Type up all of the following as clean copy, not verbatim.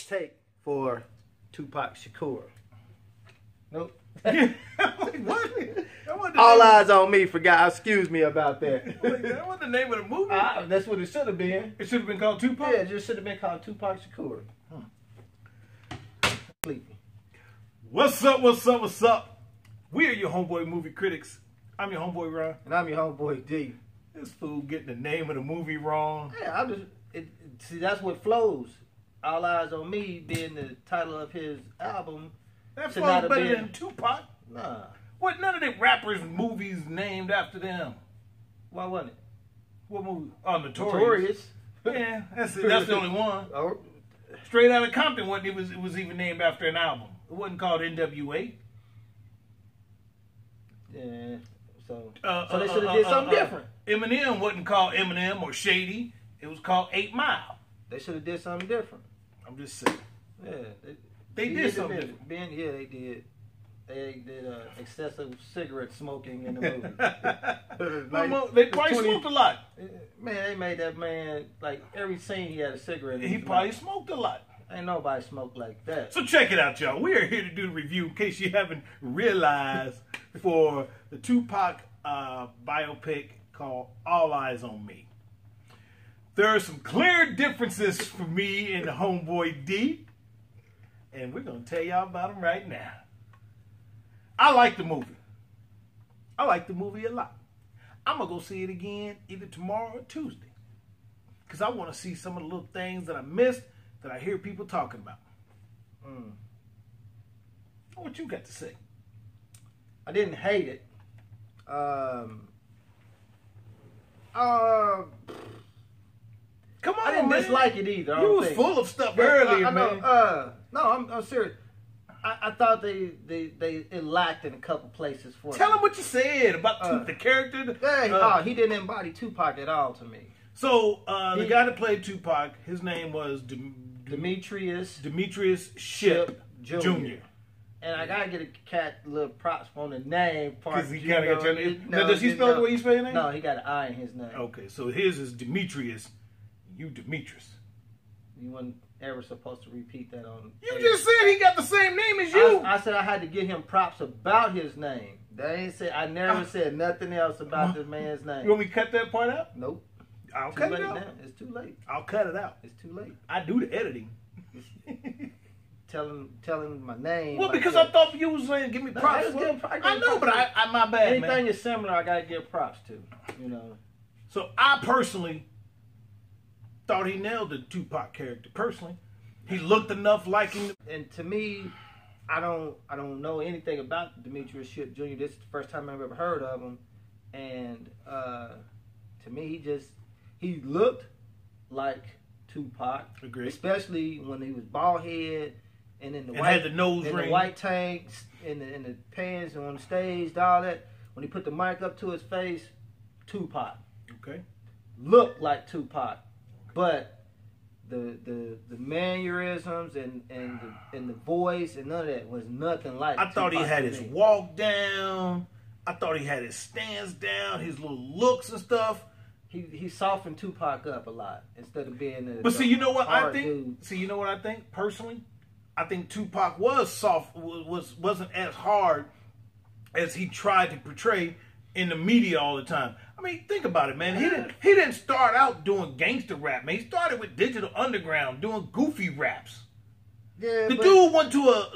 take for Tupac Shakur. Nope. Wait, what? All Eyes on Me. Forgot. Excuse me about that. Wait, that wasn't the name of the movie. That's what it should have been. It should have been called Tupac? Yeah, it just should have been called Tupac Shakur. Sleepy. What's up, what's up, what's up? We are your Homeboy movie critics. I'm your homeboy, Ron. And I'm your homeboy, D. This fool getting the name of the movie wrong. Yeah, see, that's what flows. All Eyes on Me being the title of his album. That flows better than Tupac. Nah. What, none of the rappers' movies named after them? Why wasn't it? What movie? Oh, Notorious. Yeah, that's it. That's the only one. Oh. Straight Outta Compton, it was even named after an album. It wasn't called NWA. Yeah, so they should have did something different. Eminem wasn't called Eminem or Shady. It was called 8 Mile. They should have did something different. I'm just saying. Yeah, they did something different. Yeah, they did. They did excessive cigarette smoking in the movie. They probably smoked a lot. Man, they made that man, like, every scene he had a cigarette in He probably smoked a lot. Ain't nobody smoked like that. So check it out, y'all. We are here to do the review, in case you haven't realized, for the Tupac biopic called All Eyes on Me. There are some clear differences for me and the homeboy D, and we're going to tell y'all about them right now. I like the movie. I like the movie a lot. I'm going to go see it again either tomorrow or Tuesday, because I want to see some of the little things that I missed that I hear people talking about. What you got to say? I didn't hate it. Come on, I didn't dislike it either. You was full of stuff earlier, man. No, I'm serious. I thought it lacked in a couple places for Tell him what you said about the character. He didn't embody Tupac at all to me. So the guy that played Tupac, his name was Demetrius Shipp Jr. And I gotta get a cat little props on the name part. Because he kind of got your name. Now, does he spell the way you spell your name? No, he got an I in his name. Okay, so his is Demetrius. You Demetrius. You weren't ever supposed to repeat that on. You just said he got the same name as you. I said I had to give him props about his name. I never said nothing else about this man's name. You want me to cut that part out? Nope. I'll cut it out. Now. It's too late. I'll cut it out. It's too late. I do the editing. Telling my name. Well, because I thought you was saying give me props. I know, but I my bad, anything man. Anything is similar, I gotta give props to. You know. So I personally thought he nailed the Tupac character. Personally, he looked enough like him. And to me, I don't know anything about Demetrius Shipp Jr. This is the first time I've ever heard of him, and to me, he looked like Tupac. Agreed. Especially when he was bald head and in the had the nose ring, the white tanks, in the pants, and on the stage, all that. When he put the mic up to his face, Tupac. Okay. Looked like Tupac, but the mannerisms and the voice and none of that was nothing like. I thought he had his walk down. I thought he had his stance down, his little looks and stuff. He softened Tupac up a lot instead of being But see, you know what I think? Dude. See, you know what I think? Personally, I think Tupac was soft, wasn't as hard as he tried to portray in the media all the time. I mean, think about it, man. He didn't start out doing gangster rap, man. He started with Digital Underground doing goofy raps. Yeah, the dude went to a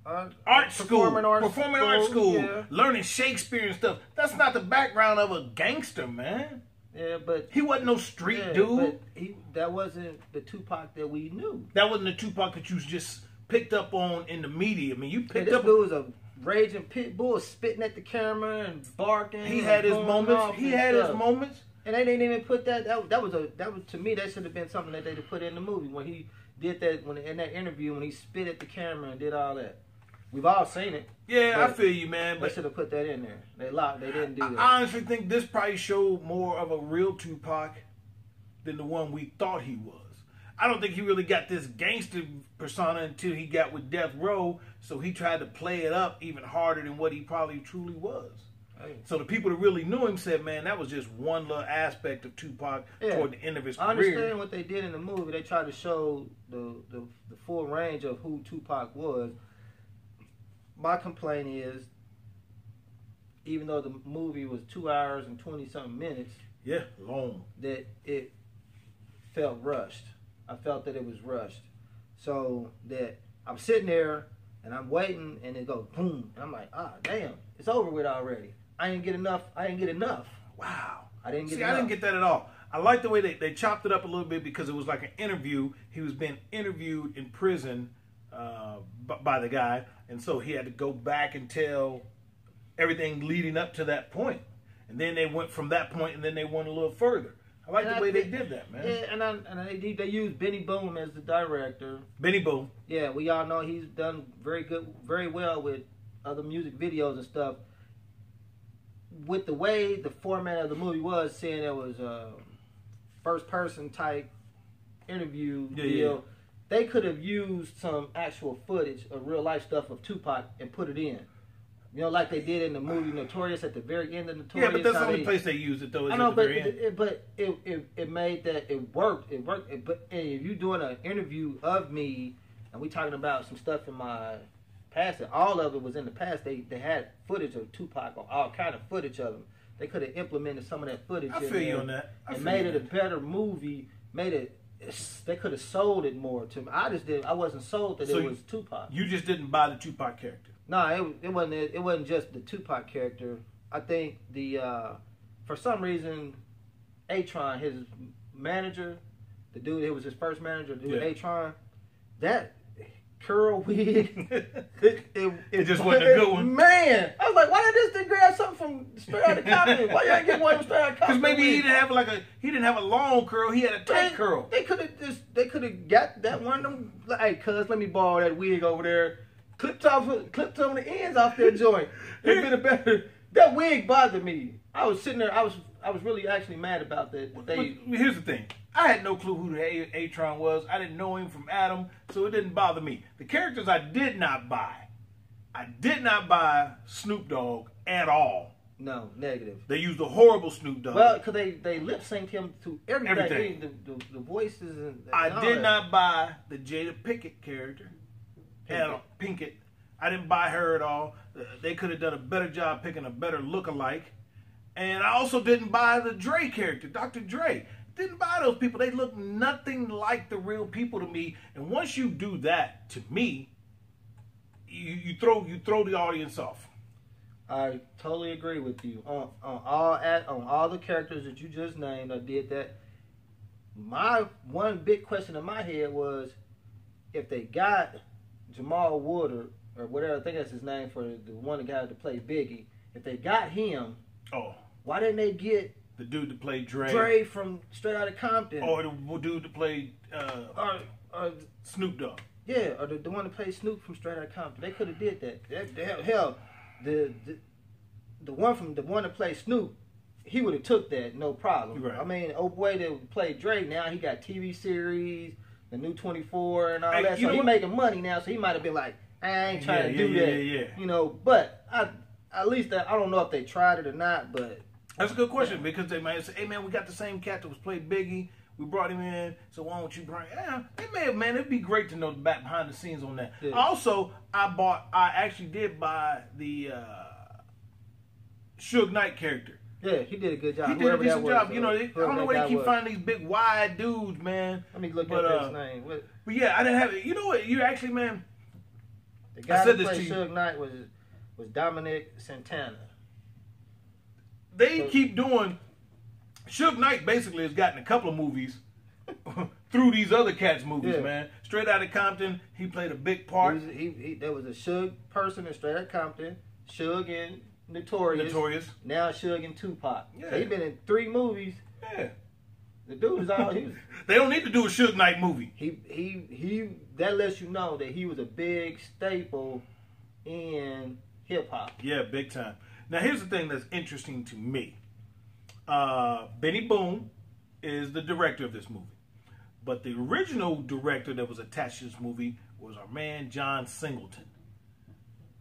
performing art school, yeah. Learning Shakespeare and stuff. That's not the background of a gangster, man. Yeah, but he wasn't no street dude. But that wasn't the Tupac that we knew. That wasn't the Tupac that you just picked up on in the media. I mean, you picked up. This dude was a raging pit bull, spitting at the camera and barking. He had his moments. He had his moments. And they didn't even put that. That was to me. That should have been something that they put in the movie when he did that. In that interview when he spit at the camera and did all that. We've all seen it. Yeah, I feel you, man. But they should have put that in there. They didn't do that. I honestly think this probably showed more of a real Tupac than the one we thought he was. I don't think he really got this gangster persona until he got with Death Row, so he tried to play it up even harder than what he probably truly was. Hey. So the people that really knew him said, man, that was just one little aspect of Tupac toward the end of his career. I understand what they did in the movie. They tried to show the full range of who Tupac was. My complaint is, even though the movie was 2 hours and 20-something minutes, long, that it felt rushed. I felt that it was rushed. So that I'm sitting there and I'm waiting and it goes boom. And I'm like, damn, it's over with already. I didn't get enough. Wow. I didn't get See, enough. I didn't get that at all. I like the way they chopped it up a little bit because it was like an interview. He was being interviewed in prison by the guy. And so he had to go back and tell everything leading up to that point. And then they went from that point and then they went a little further. I like the way they did that, man. Yeah, and they used Benny Boom as the director. Benny Boom. Yeah, we all know he's done very well with other music videos and stuff. With the way the format of the movie was, saying it was a first person type interview deal, they could have used some actual footage of real life stuff of Tupac and put it in. You know, like they did in the movie Notorious at the very end of Notorious. Yeah, but that's the only place they used it, though. I know, but it made that it worked. But if you doing an interview of me, and we talking about some stuff in my past, and all of it was in the past. They had footage of Tupac, or all kind of footage of him. They could have implemented some of that footage. I feel you on that. And made it a better movie. They could have sold it more to me. I wasn't sold that it was Tupac. You just didn't buy the Tupac character. No, it wasn't just the Tupac character. I think for some reason, A-Tron, his manager, the dude, it was his first manager, the dude A-Tron, that curl wig, it just wasn't a good one. Man, I was like, why did this thing grab something from straight out of Compton? Why y'all get one from straight out of Compton? Because maybe he didn't have a long curl, he had a tight curl. They could have got that one of them, like, hey, cuz, let me borrow that wig over there. Clipped some of the ends off that joint. It'd been a better. That wig bothered me. I was sitting there. I was really actually mad about that. Here's the thing. I had no clue who the A-Tron was. I didn't know him from Adam, so it didn't bother me. The characters I did not buy. I did not buy Snoop Dogg at all. No, negative. They used a horrible Snoop Dogg. Well, because they lip synced him to everything. The voices and I did not buy the Jada Pinkett character. Pinkett. I didn't buy her at all. They could have done a better job picking a better lookalike. And I also didn't buy the Dre character, Dr. Dre. Didn't buy those people. They look nothing like the real people to me. And once you do that, to me, you throw the audience off. I totally agree with you. On all the characters that you just named, I did that. My one big question in my head was, if they got Jamal Woodard, or whatever, I think that's his name, for the one guy to play Biggie. If they got him, why didn't they get the dude to play Dre? Dre from Straight Outta Compton, or the dude to play Snoop Dogg? Yeah, or the one to play Snoop from Straight Outta Compton. They could have did that. Hell, the one to play Snoop, he would have took that, no problem. Right. I mean, old boy that played Dre, now he got TV series, the new 24 and all that. So he making money now, so he might have been like, I ain't trying to do that. Yeah. You know, but at least I don't know if they tried it or not, but that's a good question, because they might say, hey man, we got the same cat that was played Biggie. We brought him in, so why don't you bring? Yeah, it may have, man. It'd be great to know the back behind the scenes on that. Yeah. Also, I actually did buy the Suge Knight character. Yeah, he did a good job. He did a decent job. You know, I don't know where they keep finding these big wide dudes, man. Let me look at his name. But yeah, I didn't have it. You know what? You actually, man. The guy that played Suge Knight was Dominic Santana. They keep doing. Suge Knight basically has gotten a couple of movies through these other cats' movies, man. Straight Outta Compton, he played a big part. There was a Suge person in Straight Outta Compton, Suge in Notorious. Now Suge in Tupac. Yeah. So he been in 3 movies. Yeah. The dude is all. They don't need to do a Suge Knight movie. He that lets you know that he was a big staple in hip hop. Yeah, big time. Now here's the thing that's interesting to me. Benny Boom is the director of this movie, but the original director that was attached to this movie was our man John Singleton.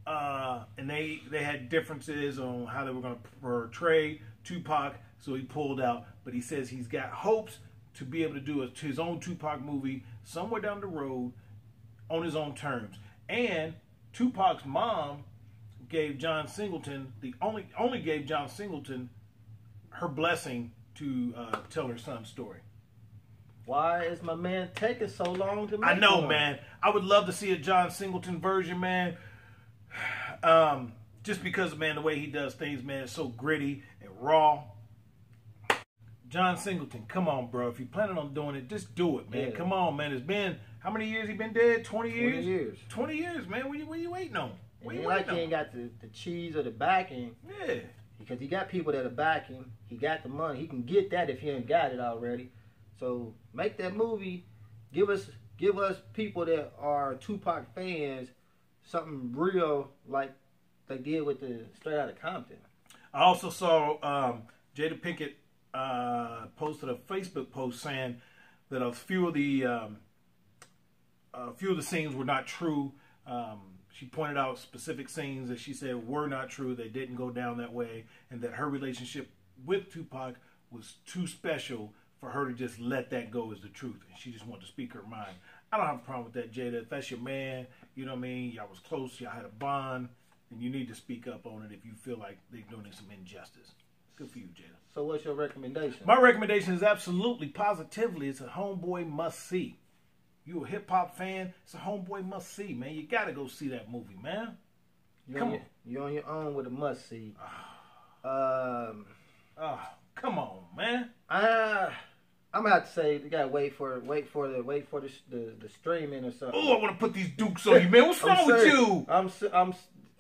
and they had differences on how they were going to portray Tupac, so he pulled out. But he says he's got hopes to be able to do his own Tupac movie somewhere down the road on his own terms. And Tupac's mom gave John Singleton only gave John Singleton her blessing to tell her son's story. Why is my man taking so long to make I know, one? man. I would love to see a John Singleton version, man. Just because, man, the way he does things, man, is so gritty and raw. John Singleton, come on, bro. If you're planning on doing it, just do it, man. Yeah. Come on, man. It's been, how many years he been dead? 20 years? 20 years. 20 years, man. What you waiting on? What It you ain't waiting like he ain't got the cheese or the backing. Yeah. Because he got people that are backing. He got the money. He can get that if he ain't got it already. So make that movie. Give us people that are Tupac fans something real like they did with the Straight Outta Compton. I also saw Jada Pinkett posted a Facebook post saying that a few of the scenes were not true. She pointed out specific scenes that she said were not true. They didn't go down that way, and that her relationship with Tupac was too special for her to just let that go as the truth. And she just wanted to speak her mind. I don't have a problem with that, Jada. If that's your man, you know what I mean? Y'all was close, y'all had a bond, and you need to speak up on it if you feel like they're doing some injustice. Good for you, Jada. So what's your recommendation? My recommendation is absolutely, positively, it's a Homeboy must-see. You a hip-hop fan, it's a Homeboy must-see, man. You got to go see that movie, man. Come on. You're on your own with a must-see. Come on, man. I'm gonna have to say you gotta wait for the streaming or something. Oh, I want to put these dukes on you, man. What's wrong with you?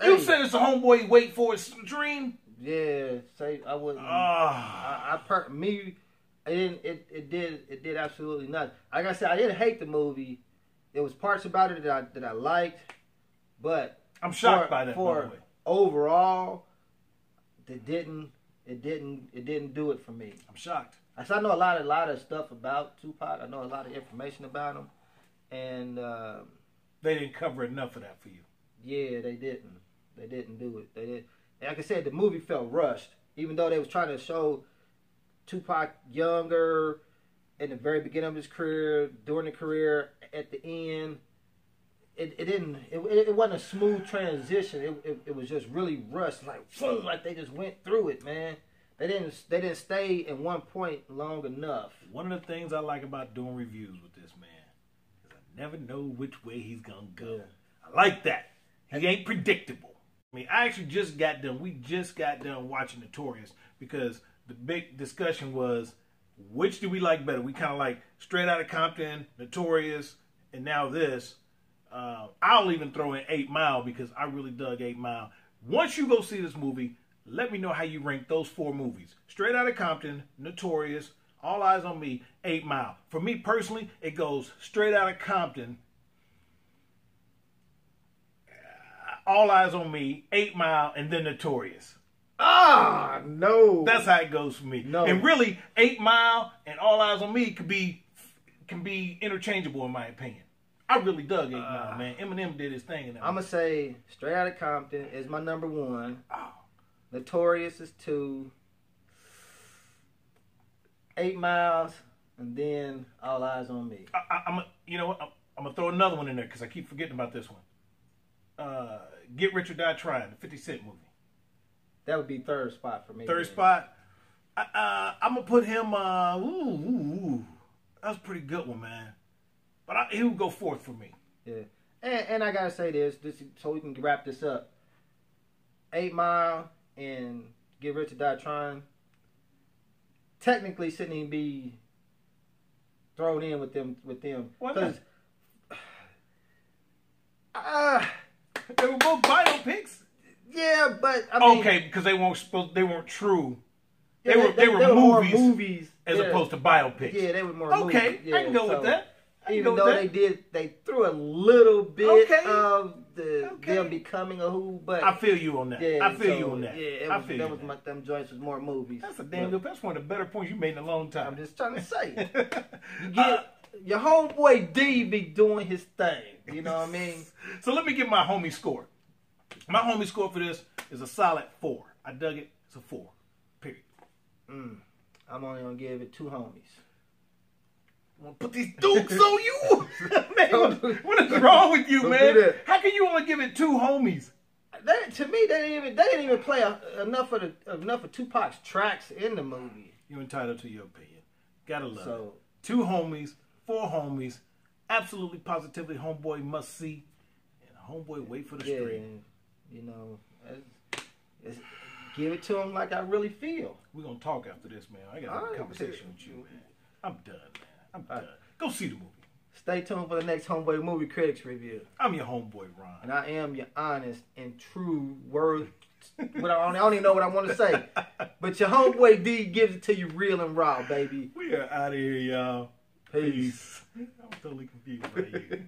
You said it's a Homeboy wait for its dream. Yeah, say I wouldn't. It did absolutely nothing. Like I said, I didn't hate the movie. There was parts about it that I liked, but I'm shocked by that. For overall, it didn't do it for me. I'm shocked. I know a lot of stuff about Tupac. I know a lot of information about him, and they didn't cover enough of that for you. Yeah, they didn't. They didn't do it. They did. Like I said, the movie felt rushed, even though they was trying to show Tupac younger in the very beginning of his career, during the career, at the end. It wasn't a smooth transition. It was just really rushed, like they just went through it, man. They didn't stay in one point long enough. One of the things I like about doing reviews with this man is I never know which way he's gonna go. Yeah. I like that. He ain't predictable. I mean, I actually we just got done watching Notorious because the big discussion was which do we like better? We kind of like Straight Outta Compton, Notorious, and now this. I'll even throw in 8 Mile because I really dug 8 Mile. Once you go see this movie, let me know how you rank those 4 movies. Straight Outta Compton, Notorious, All Eyez on Me, 8 Mile. For me personally, it goes Straight Outta Compton, All Eyez on Me, 8 Mile, and then Notorious. No. That's how it goes for me. No. And really, 8 Mile and All Eyez on Me can be interchangeable in my opinion. I really dug 8 Mile, man. Eminem did his thing in that. I'm going to say Straight Outta Compton is my number 1. Notorious is 2. 8 Miles, and then All Eyez on Me. You know what? I'm going to throw another one in there because I keep forgetting about this one. Get Rich or Die Trying, the 50 Cent movie. That would be third spot for me. Third spot? I'm going to put him, that was a pretty good one, man. But he would go fourth for me. Yeah. And I got to say this so we can wrap this up. 8 Mile and Get Rich or Die Trying technically shouldn't even be thrown in with them. Why not? They were both biopics. Yeah, but I mean, okay, because they weren't true. Yeah, they were movies as opposed to biopics. Yeah, they were more movies. Okay, yeah, I can go with that. Even though they threw a little bit of them becoming a who, but I feel you on that. Yeah, I feel you on that. Yeah, them joints was more movies. That's a damn good. That's one of the better points you made in a long time. I'm just trying to say, your homeboy D be doing his thing. You know what I mean? So let me give my homie score. My homie score for this is a solid 4. I dug it. It's a 4. Period. I'm only gonna give it 2 homies. I'm gonna put these dukes on you, man. What is wrong with you, man? How can you only give it 2 homies? To me, they didn't even play enough of Tupac's tracks in the movie. You're entitled to your opinion. Gotta love it. 2 homies, 4 homies, absolutely positively Homeboy must see, and Homeboy wait for the stream. You know, give it to him like I really feel. We're gonna talk after this, man. I got a conversation with you, man. I'm done, man. I'm done. Go see the movie. Stay tuned for the next Homeboy Movie Critics Review. I'm your homeboy, Ron. And I am your honest and true word. I don't even know what I want to say. But your homeboy D gives it to you real and raw, baby. We are out of here, y'all. Peace. I'm totally confused by you.